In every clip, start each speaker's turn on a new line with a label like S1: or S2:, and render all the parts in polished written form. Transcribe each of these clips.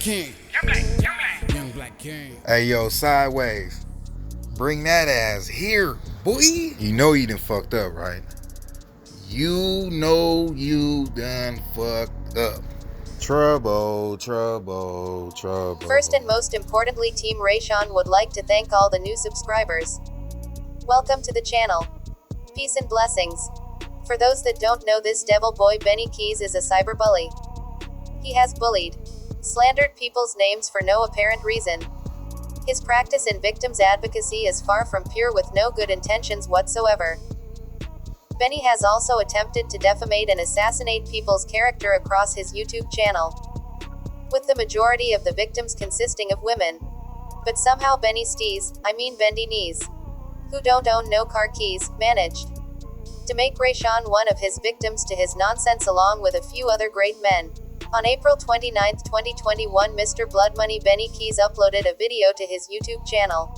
S1: king. Young black king.
S2: Hey yo, sideways. Bring that ass here, boy. You know you done fucked up, right? You know you done fucked up. Trouble, trouble, trouble.
S3: First and most importantly, Team Rayshon would like to thank all the new subscribers. Welcome to the channel. Peace and blessings. For those that don't know, this devil boy Benny Keyz is a cyberbully. He has bullied, slandered people's names for no apparent reason. His practice in victims advocacy is far from pure, with no good intentions whatsoever. Benny has also attempted to defamate and assassinate people's character across his YouTube channel, with the majority of the victims consisting of women. But somehow Benny Bendy Knees, who don't own no car keys, managed to make Rayshon one of his victims to his nonsense, along with a few other great men. On April 29, 2021, Mr. Blood Money Benny Keyz uploaded a video to his YouTube channel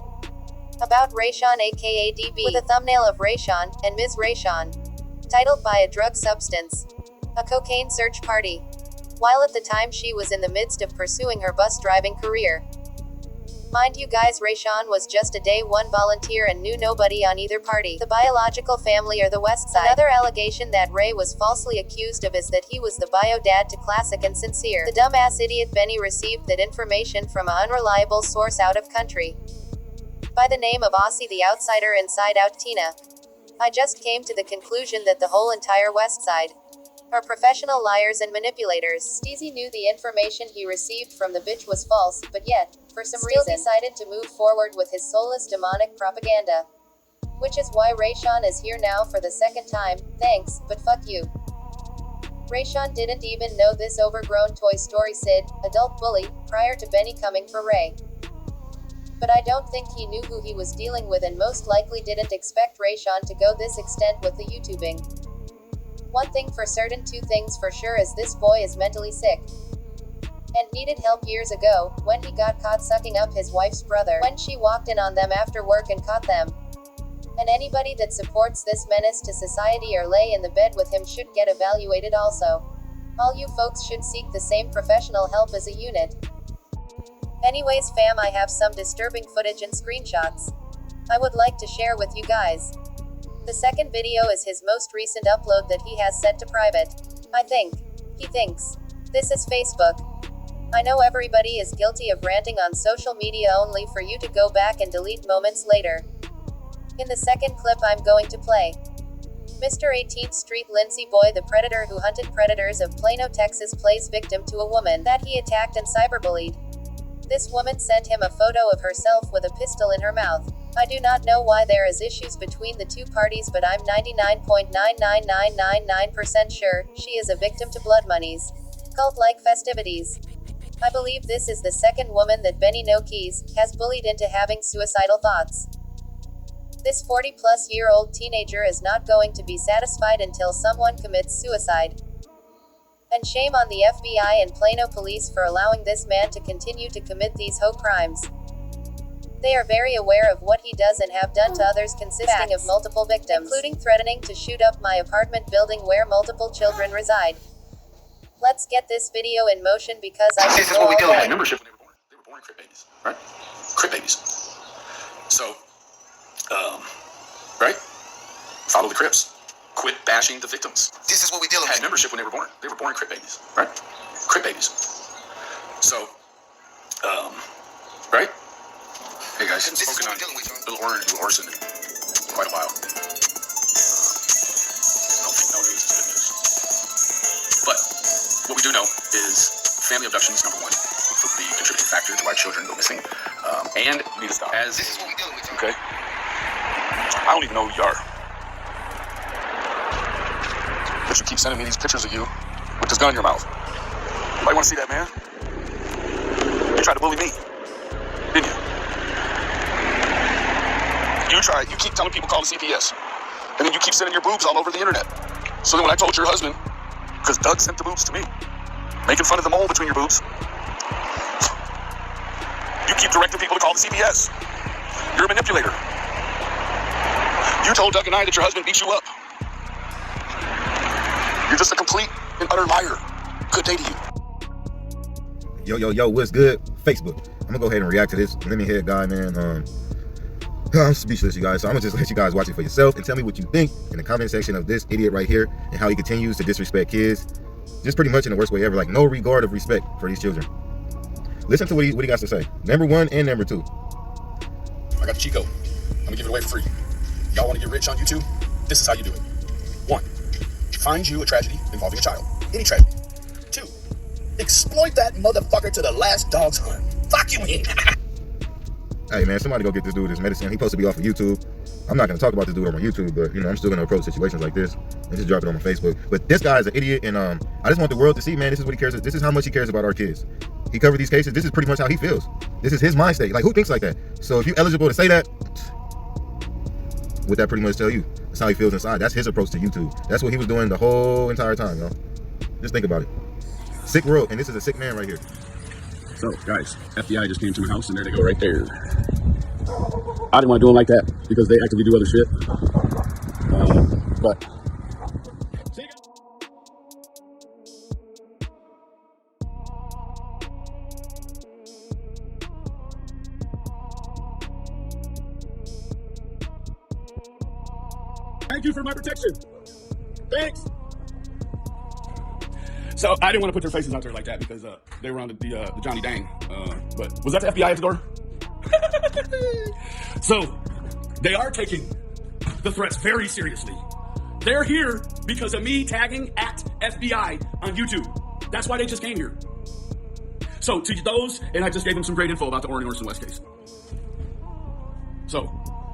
S3: about Rayshon aka DB, with a thumbnail of Rayshon and Ms. Rayshon, titled "By a Drug Substance, a Cocaine Search Party," while at the time she was in the midst of pursuing her bus driving career. Mind you guys, Rayshon was just a day one volunteer and knew nobody on either party, the biological family or the West Side. Another allegation that Ray was falsely accused of is that he was the bio dad to Classic and Sincere. The dumbass idiot Benny received that information from an unreliable source out of country, by the name of Aussie the Outsider Inside Out Tina. I just came to the conclusion that the whole entire West Side are professional liars and manipulators. Steezy knew the information he received from the bitch was false, but yet, for some reason, decided to move forward with his soulless demonic propaganda. Which is why Rayshon is here now for the second time. Thanks, but fuck you. Rayshon didn't even know this overgrown Toy Story Sid, adult bully, prior to Benny coming for Ray. But I don't think he knew who he was dealing with, and most likely didn't expect Rayshon to go this extent with the YouTubing. One thing for certain, two things for sure, is this boy is mentally sick and needed help years ago, when he got caught sucking up his wife's brother, when she walked in on them after work and caught them. And anybody that supports this menace to society or lay in the bed with him should get evaluated also. All you folks should seek the same professional help as a unit. Anyways fam, I have some disturbing footage and screenshots I would like to share with you guys. The second video is his most recent upload that he has set to private. He thinks this is Facebook. I know everybody is guilty of ranting on social media only for you to go back and delete moments later. In the second clip I'm going to play, Mr. 18th Street Lindsay Boy, the predator who hunted predators of Plano, Texas, plays victim to a woman that he attacked and cyberbullied. This woman sent him a photo of herself with a pistol in her mouth. I do not know why there is issues between the two parties, but I'm 99.99999% sure she is a victim to Blood Money's cult-like festivities. I believe this is the second woman that Benny Keyz has bullied into having suicidal thoughts. This 40-plus-year-old teenager is not going to be satisfied until someone commits suicide. And shame on the FBI and Plano police for allowing this man to continue to commit these hoe crimes. They are very aware of what he does and have done to others, consisting of multiple victims, including threatening to shoot up my apartment building where multiple children reside. Let's get this video in motion because
S4: This is what we do. Had membership when they were born. They were born crip babies, right? Crip babies. So, right? Follow the Crips. Quit bashing the victims. This is what we deal with. Had membership when they were born. They were born crip babies, right? Crip babies. So, right? Hey guys, this is what we're dealing with, Little Orange, Little Orson, in quite a while. No news is good news. But what we do know is family abduction is number one, the contributing factor to why children go missing. And we need to stop. This is what we're dealing with. Okay. I don't even know who you are, but you keep sending me these pictures of you with this gun in your mouth. Anybody want to see that, man? You tried to bully me, didn't you? You keep telling people call the CPS, and then you keep sending your boobs all over the internet. So then when I told your husband, because Doug sent the boobs to me, making fun of the mole between your boobs, you keep directing people to call the CPS. You're a manipulator. You told Doug and I that your husband beat you up. You're just a complete and utter liar. Good day to you.
S5: Yo, what's good? Facebook. I'm gonna go ahead and react to this lemon-head guy, man. I'm speechless, you guys. So I'm gonna just let you guys watch it for yourself and tell me what you think in the comment section of this idiot right here and how he continues to disrespect kids, just pretty much in the worst way ever. Like no regard of respect for these children. Listen to what he got to say. Number 1 and number 2.
S4: I got the cheat code. I'm gonna give it away for free. Y'all want to get rich on YouTube? This is how you do it. 1, find you a tragedy involving a child. Any tragedy. 2, exploit that motherfucker to the last dog's hunt. Fuck you, man.
S5: Hey man, somebody go get this dude his medicine. He's supposed to be off of YouTube. I'm not gonna talk about this dude on my YouTube, but you know, I'm still gonna approach situations like this and just drop it on my Facebook. But this guy is an idiot, and I just want the world to see, man, this is what he cares. This is how much he cares about our kids. He covered these cases. This is pretty much how he feels. This is his mind state. Like, who thinks like that? So if you're eligible to say that, what that pretty much tell you? That's how he feels inside. That's his approach to YouTube. That's what he was doing the whole entire time, y'all. Just think about it. Sick world, and this is a sick man right here.
S4: So, guys, FBI just came to my house, and there they go right there. I didn't want to do them like that because they actively do other shit. But thank you for my protection. Thanks. So I didn't want to put their faces out there like that because they were on the Johnny Dang. But was that the FBI at the door? So they are taking the threats very seriously. They're here because of me tagging at FBI on YouTube. That's why they just came here. So to those, and I just gave them some great info about the Orson West case. So,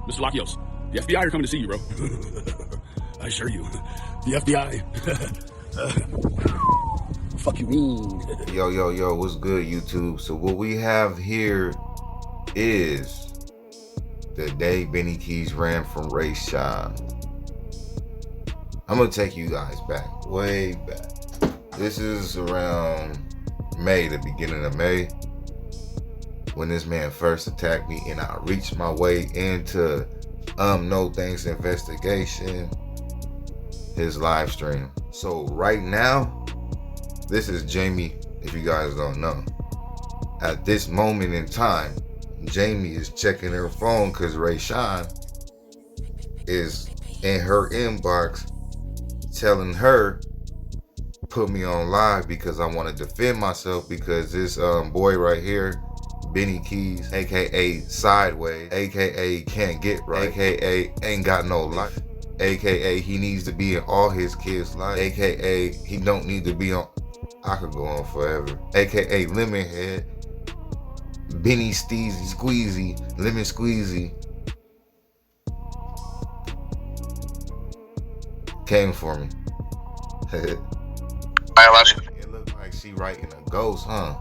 S4: Mr. Lakios, the FBI are coming to see you, bro. I assure you, the FBI. Fuck you mean?
S2: Yo, what's good, YouTube? So what we have here is the day Benny Keyz ran from Rayshon. I'm gonna take you guys back, way back. This is around May, the beginning of May, when this man first attacked me, and I reached my way into No Thanks investigation, his live stream. So right now, this is Jamie, if you guys don't know. At this moment in time, Jamie is checking her phone because Rayshon is in her inbox telling her, put me on live because I want to defend myself because this boy right here, Benny Keyz, aka Sideways, aka can't get right, aka ain't got no life, aka he needs to be in all his kids' life, aka he don't need to be on, I could go on forever, aka Lemonhead, Benny Steezy Squeezy, Lemon Squeezy, came for me.
S4: Biologically.
S2: It looked like she writing a ghost, huh?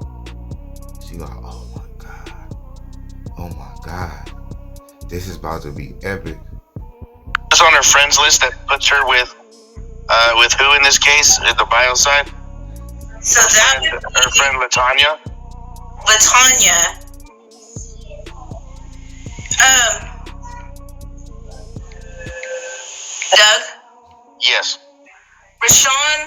S2: She like, oh my god, this is about to be epic.
S6: It's on her friends list that puts her with who in this case at the bio side?
S7: So that would be
S6: her friend Latanya.
S7: Doug,
S6: Yes.
S7: Rayshon,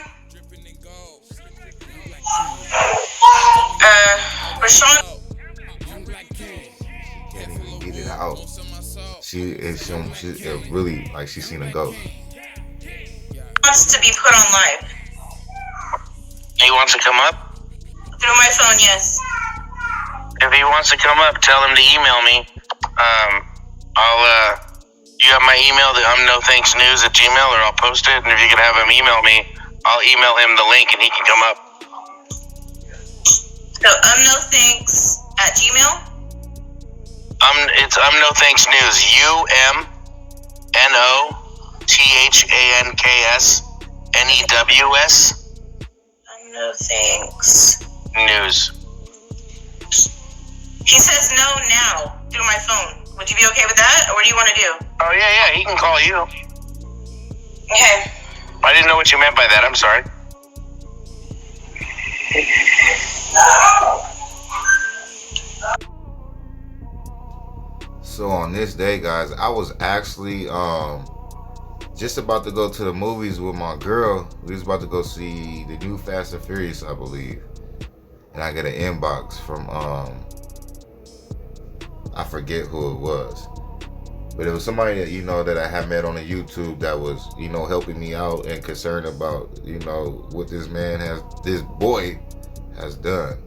S2: Can't even get it out. She really like she's seen a ghost.
S7: wants to be put on live.
S6: He wants to come up?
S7: Through my phone, yes.
S6: If he wants to come up, tell him to email me. You have my email, the nothanksnews@gmail, or I'll post it, and if you can have him email me, I'll email him the link and he can come up.
S7: So, nothanks@gmail?
S6: It's nothanksnews, UMNOTHANKSNEWS.
S7: No thanks.
S6: News.
S7: He says no now through my phone. Would you be okay with that, or what do you want to do?
S6: Oh, yeah, he can call you.
S7: Okay.
S6: I didn't know what you meant by that. I'm sorry.
S2: So on this day, guys, I was actually just about to go to the movies with my girl. We was about to go see the new Fast and Furious, I believe. and I get an inbox from I forget who it was, but it was somebody that, you know, that I had met on a YouTube that was, you know, helping me out and concerned about, you know, what this boy has done.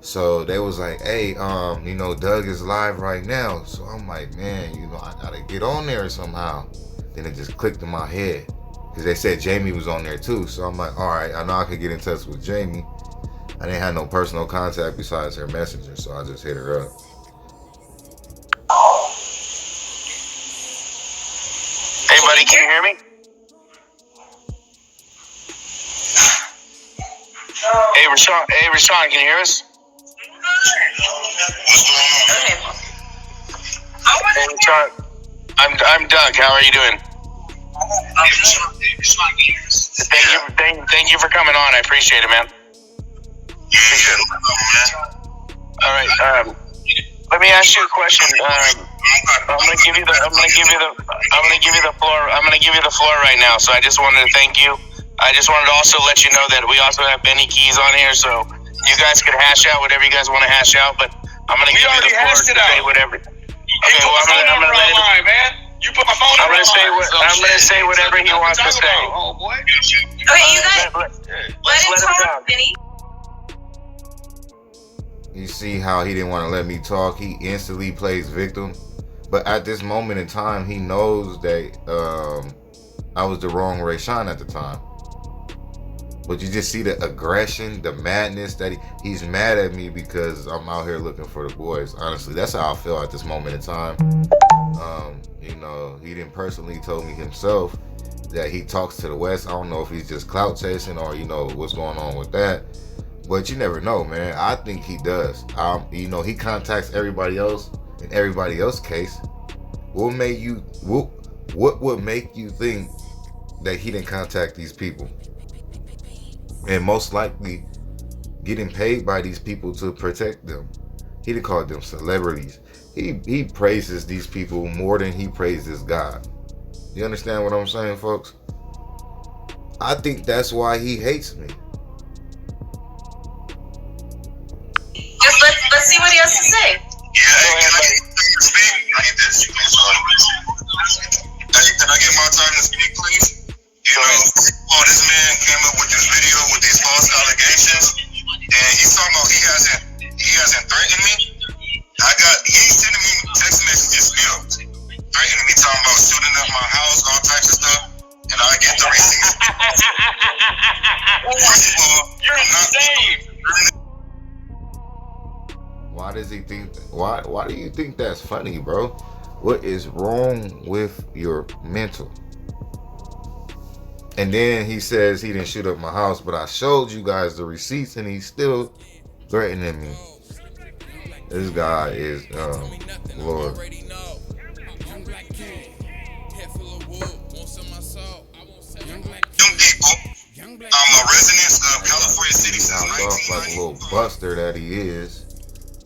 S2: So they was like, hey, you know, Doug is live right now. So I'm like, man, you know, I gotta get on there somehow. Then it just clicked in my head, because they said Jamie was on there too. So I'm like, all right, I know I could get in touch with Jamie. I didn't have no personal contact besides her messenger, so I just hit her up.
S6: Hey, buddy, can you hear me? Hey, Rayshon, can you hear us?
S7: Okay.
S6: Hey, Rayshon, I'm Doug. How are you doing? Thank you for coming on. I appreciate it, man. Appreciate it. All right. Let me ask you a question. I'm gonna give you the floor right now. So I just wanted to thank you. I just wanted to also let you know that we also have Benny Keyz on here, so you guys could hash out whatever you guys want to hash out. But I'm gonna give you the floor to say whatever. Okay, well, I'm gonna let him, man. You put my phone. I'm gonna say whatever he wants to say.
S7: Okay, you guys, let him talk, Benny.
S2: You see how he didn't want to let me talk? He instantly plays victim. But at this moment in time, he knows that I was the wrong Rayshon at the time. But you just see the aggression, the madness that he's mad at me because I'm out here looking for the boys. Honestly, that's how I feel at this moment in time. You know, he didn't personally tell me himself that he talks to the West. I don't know if he's just clout chasing or, you know, what's going on with that. But you never know, man. I think he does. You know, he contacts everybody else in everybody else's case. What would make you think that he didn't contact these people? And most likely getting paid by these people to protect them. He didn't call them celebrities. He praises these people more than he praises God. You understand what I'm saying, folks? I think that's why he hates me.
S7: Just let's see what he has to say.
S8: Yeah, hey, can I get this? Hey, can I get my time to speak, please? You know, this man came up with this video with these false allegations, and he's talking about he hasn't threatened me. He's sending me text messages still, threatening me, talking about shooting up my house, all types of stuff, and I get the receipts. First of all, you're insane.
S2: Why does he think that? Why do you think that's funny, bro? What is wrong with your mental? And then he says he didn't shoot up my house, but I showed you guys the receipts and he's still threatening me. This guy is Lord.
S8: I'm a resident of California City since
S2: Off like a little buster that he is,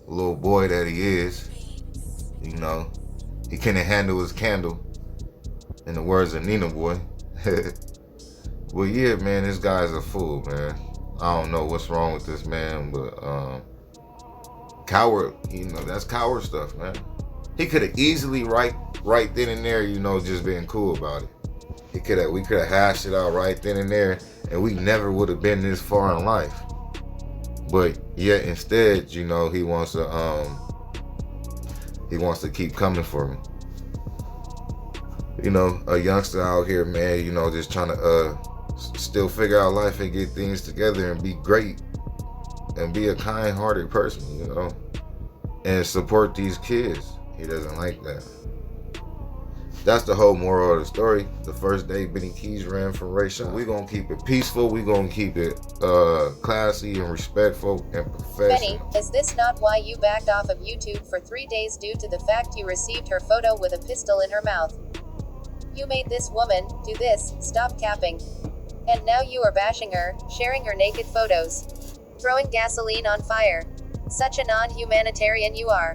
S2: a little boy that he is. You know, he couldn't handle his candle, in the words of Nina Boy. Well, yeah, man, this guy's a fool, man. I don't know what's wrong with this man, but coward, you know, that's coward stuff, man. He could have easily right then and there, you know, just been cool about it. We could have hashed it out right then and there, and we never would have been this far in life. But yet instead, you know, he wants to keep coming for me. You know, a youngster out here, man, you know, just trying to still figure out life and get things together and be great and be a kind-hearted person, you know, and support these kids. He doesn't like that. That's the whole moral of the story. The first day Benny Keyz ran from Rayshon. We're going to keep it peaceful. We're going to keep it classy and respectful and professional.
S3: Benny, is this not why you backed off of YouTube for 3 days due to the fact you received her photo with a pistol in her mouth? You made this woman do this, stop capping. And now you are bashing her, sharing her naked photos, throwing gasoline on fire. Such a non-humanitarian you are.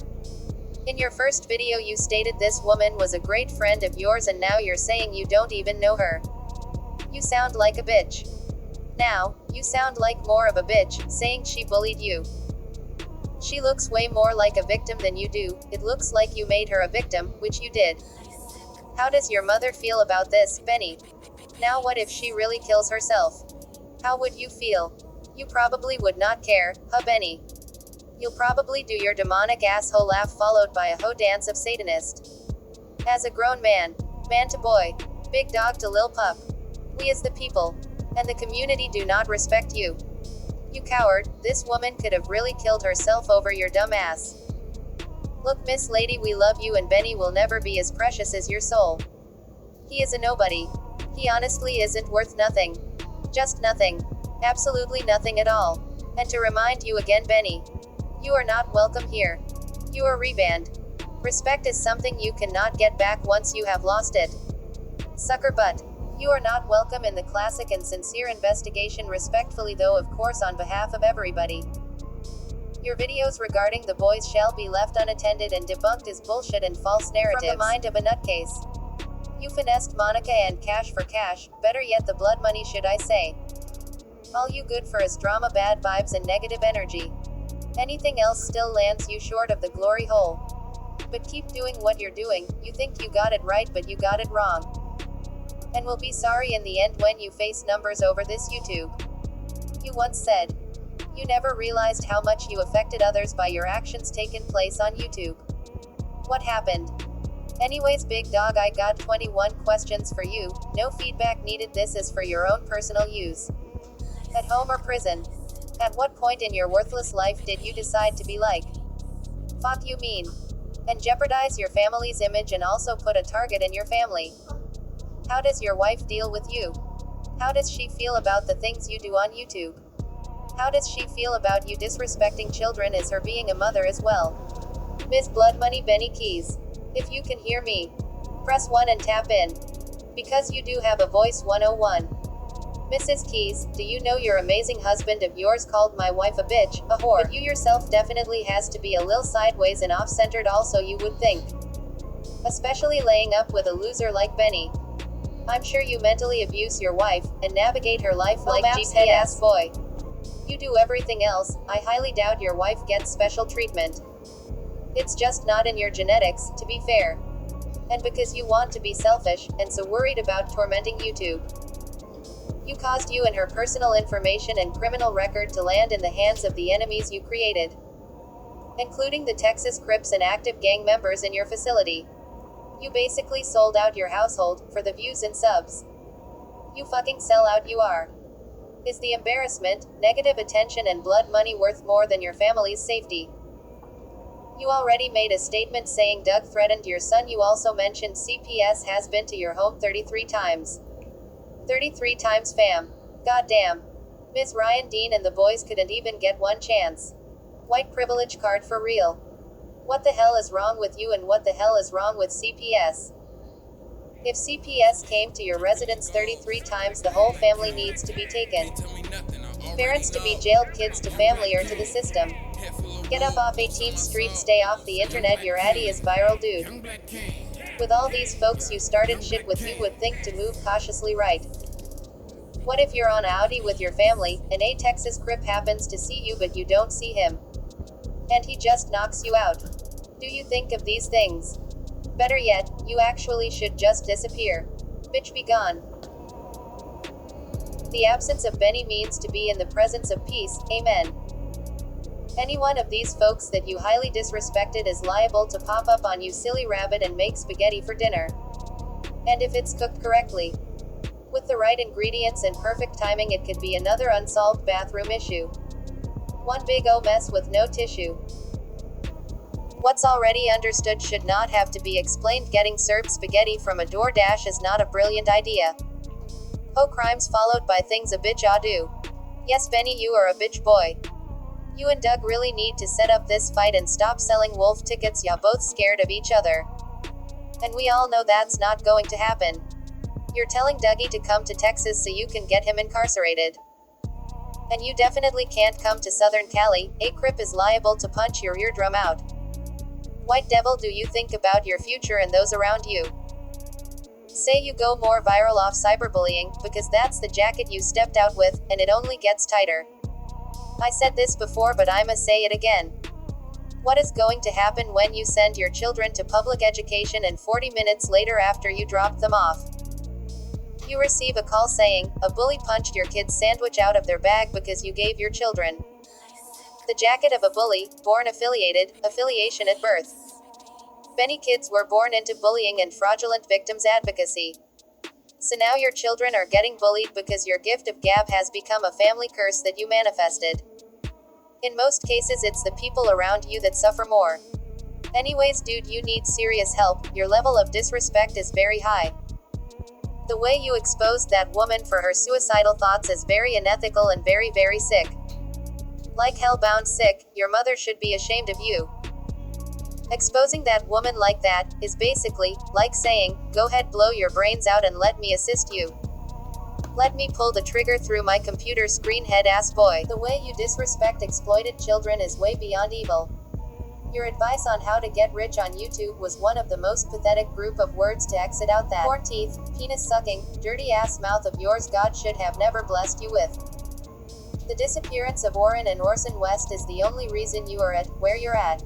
S3: In your first video you stated this woman was a great friend of yours and now you're saying you don't even know her. You sound like a bitch. Now, You sound like more of a bitch, saying she bullied you. She looks way more like a victim than you do. It looks like you made her a victim, which you did. How does your mother feel about this, Benny? Now what if she really kills herself? How would you feel? You probably would not care, huh, Benny? You'll probably do your demonic asshole laugh followed by a hoe dance of Satanist. As a grown man to boy, big dog to lil pup, we as the people and the community do not respect you. You coward, this woman could have really killed herself over your dumb ass. Look, Miss Lady, we love you and Benny will never be as precious as your soul. He is a nobody. He honestly isn't worth nothing. Just nothing. Absolutely nothing at all. And to remind you again, Benny, you are not welcome here. You are rebanned. Respect is something you cannot get back once you have lost it. Sucker butt. You are not welcome in the classic and sincere investigation, respectfully though of course on behalf of everybody. Your videos regarding the boys shall be left unattended and debunked as bullshit and false narratives from the mind of a nutcase. You finessed Monica and cash for cash, better yet the blood money should I say. All you good for is drama, bad vibes and negative energy. Anything else still lands you short of the glory hole. But keep doing what you're doing. You think you got it right but you got it wrong. And will be sorry in the end when you face numbers over this YouTube. You once said, you never realized how much you affected others by your actions taken place on YouTube. What happened? Anyways, big dog, I got 21 questions for you, no feedback needed, this is for your own personal use. At home or prison? At what point in your worthless life did you decide to be like, fuck you mean? And jeopardize your family's image and also put a target in your family? How does your wife deal with you? How does she feel about the things you do on YouTube? How does she feel about you disrespecting children as her being a mother as well? Miss Blood Money Benny Keyz. If you can hear me, press 1 and tap in. Because you do have a voice 101. Mrs. Keyz, do you know your amazing husband of yours called my wife a bitch, a whore? But you yourself definitely has to be a lil sideways and off-centered also, you would think. Especially laying up with a loser like Benny. I'm sure you mentally abuse your wife, and navigate her life like GPS ass boy. You do everything else. I highly doubt your wife gets special treatment. It's just not in your genetics, to be fair. And because you want to be selfish, and so worried about tormenting YouTube. You caused you and her personal information and criminal record to land in the hands of the enemies you created. Including the Texas Crips and active gang members in your facility. You basically sold out your household, for the views and subs. You fucking sellout you are. Is the embarrassment, negative attention and blood money worth more than your family's safety? You already made a statement saying Doug threatened your son. You also mentioned CPS has been to your home 33 times. 33 times, fam. Goddamn. Ms. Ryan Dean and the boys couldn't even get one chance. White privilege card for real. What the hell is wrong with you and what the hell is wrong with CPS? If CPS came to your residence 33 times, the whole family needs to be taken. Parents to be jailed, kids to family or to the system. Get up off 18th Street, stay off the internet, your addy is viral, dude. With all these folks you started shit with, you would think to move cautiously right. What if you're on Audi with your family, and a Texas Crip happens to see you but you don't see him? And he just knocks you out. Do you think of these things? Better yet, you actually should just disappear. Bitch, be gone. The absence of Benny means to be in the presence of peace, amen. Any one of these folks that you highly disrespected is liable to pop up on you, silly rabbit, and make spaghetti for dinner. And if it's cooked correctly, with the right ingredients and perfect timing, it could be another unsolved bathroom issue. One big O mess with no tissue. What's already understood should not have to be explained. Getting served spaghetti from a DoorDash is not a brilliant idea. Oh, crimes followed by things a bitch ought do. Yes, Benny, you are a bitch boy. You and Doug really need to set up this fight and stop selling wolf tickets. Y'all both scared of each other. And we all know that's not going to happen. You're telling Dougie to come to Texas so you can get him incarcerated. And you definitely can't come to Southern Cali. A Crip is liable to punch your eardrum out. White devil, do you think about your future and those around you? Say you go more viral off cyberbullying, because that's the jacket you stepped out with, and it only gets tighter. I said this before, but I'ma say it again. What is going to happen when you send your children to public education and 40 minutes later after you drop them off, you receive a call saying, a bully punched your kid's sandwich out of their bag because you gave your children the jacket of a bully, born affiliation at birth. Many kids were born into bullying and fraudulent victims advocacy. So now your children are getting bullied because your gift of gab has become a family curse that you manifested. In most cases, it's the people around you that suffer more. Anyways, dude, you need serious help. Your level of disrespect is very high. The way you exposed that woman for her suicidal thoughts is very unethical and very, very sick. Like hellbound sick. Your mother should be ashamed of you. Exposing that woman like that is basically like saying, go ahead, blow your brains out and let me assist you. Let me pull the trigger through my computer screen, head ass boy. The way you disrespect exploited children is way beyond evil. Your advice on how to get rich on YouTube was one of the most pathetic group of words to exit out that corn teeth, penis sucking, dirty ass mouth of yours God should have never blessed you with. The disappearance of Warren and Orson West is the only reason you are at where you're at.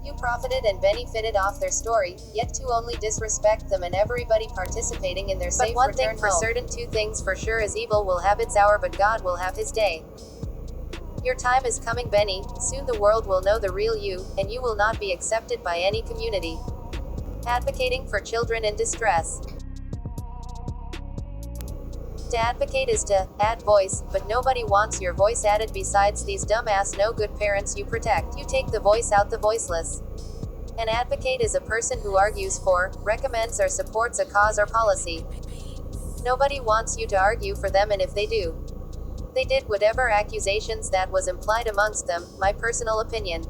S3: You profited and benefited off their story, yet to only disrespect them and everybody participating in their safe return home. But one thing for certain, two things for sure is evil will have its hour but God will have his day. Your time is coming, Benny. Soon the world will know the real you, and you will not be accepted by any community. Advocating for children in distress. To advocate is to add voice, but nobody wants your voice added besides these dumbass no good parents you protect. You take the voice out the voiceless. An advocate is a person who argues for, recommends or supports a cause or policy. Nobody wants you to argue for them, and if they do, they did whatever accusations that was implied amongst them, my personal opinion.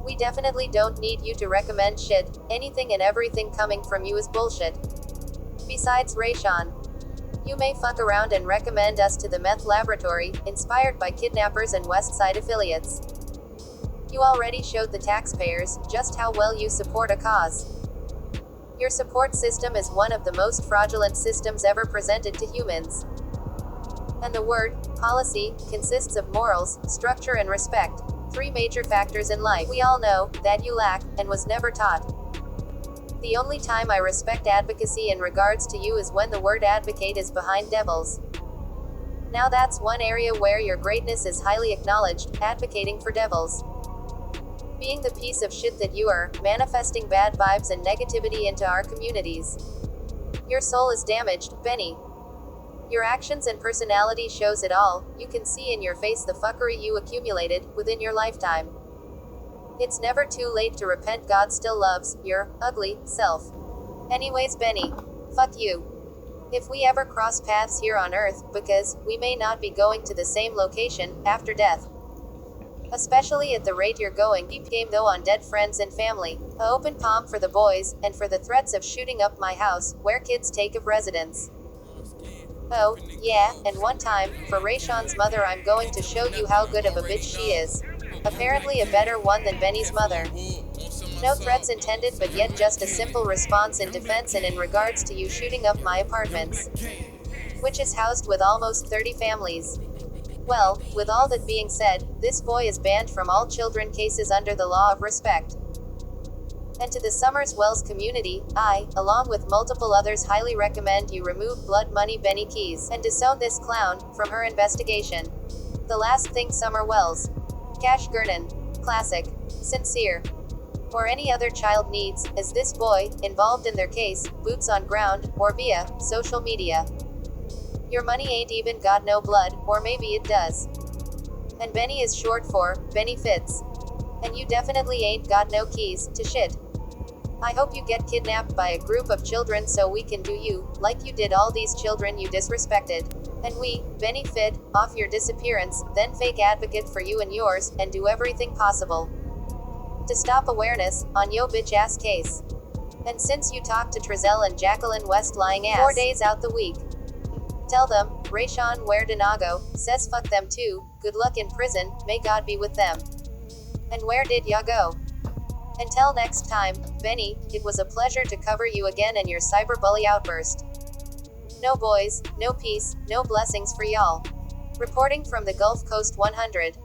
S3: We definitely don't need you to recommend shit. Anything and everything coming from you is bullshit. Besides Rayshon, you may fuck around and recommend us to the meth laboratory, inspired by kidnappers and West Side affiliates. You already showed the taxpayers just how well you support a cause. Your support system is one of the most fraudulent systems ever presented to humans. And the word policy consists of morals, structure, and respect. Three major factors in life we all know that you lack and was never taught. The only time I respect advocacy in regards to you is when the word advocate is behind devils. Now that's one area where your greatness is highly acknowledged, advocating for devils. Being the piece of shit that you are, manifesting bad vibes and negativity into our communities. Your soul is damaged, Benny. Your actions and personality shows it all. You can see in your face the fuckery you accumulated within your lifetime. It's never too late to repent. God still loves your ugly self. Anyways, Benny, fuck you. If we ever cross paths here on Earth, because we may not be going to the same location after death. Especially at the rate you're going, deep game though on dead friends and family. A open palm for the boys, and for the threats of shooting up my house, where kids take of residence. Oh, yeah, and one time, for Rayshon's mother I'm going to show you how good of a bitch she is. Apparently a better one than Benny's mother. No threats intended, but yet just a simple response in defense and in regards to you shooting up my apartments, which is housed with almost 30 families. Well, with all that being said, this boy is banned from all children cases under the law of respect. And to the Summers Wells community, I, along with multiple others, highly recommend you remove Blood Money Benny Keyz and disown this clown from her investigation. The last thing Summer Wells, Cash Gurnan, Classic, Sincere, or any other child needs, is this boy, involved in their case, boots on ground, or via social media. Your money ain't even got no blood, or maybe it does. And Benny is short for Benny Fits. And you definitely ain't got no keys to shit. I hope you get kidnapped by a group of children so we can do you, like you did all these children you disrespected. And we, Benny Fit, off your disappearance, then fake advocate for you and yours, and do everything possible to stop awareness on yo bitch ass case. And since you talked to Trezell and Jacqueline West lying ass 4 days out the week, tell them, Rayshon where Denago says fuck them too, good luck in prison, may God be with them. And where did ya go? Until next time, Benny, it was a pleasure to cover you again and your cyberbully outburst. No boys, no peace, no blessings for y'all. Reporting from the Gulf Coast 100.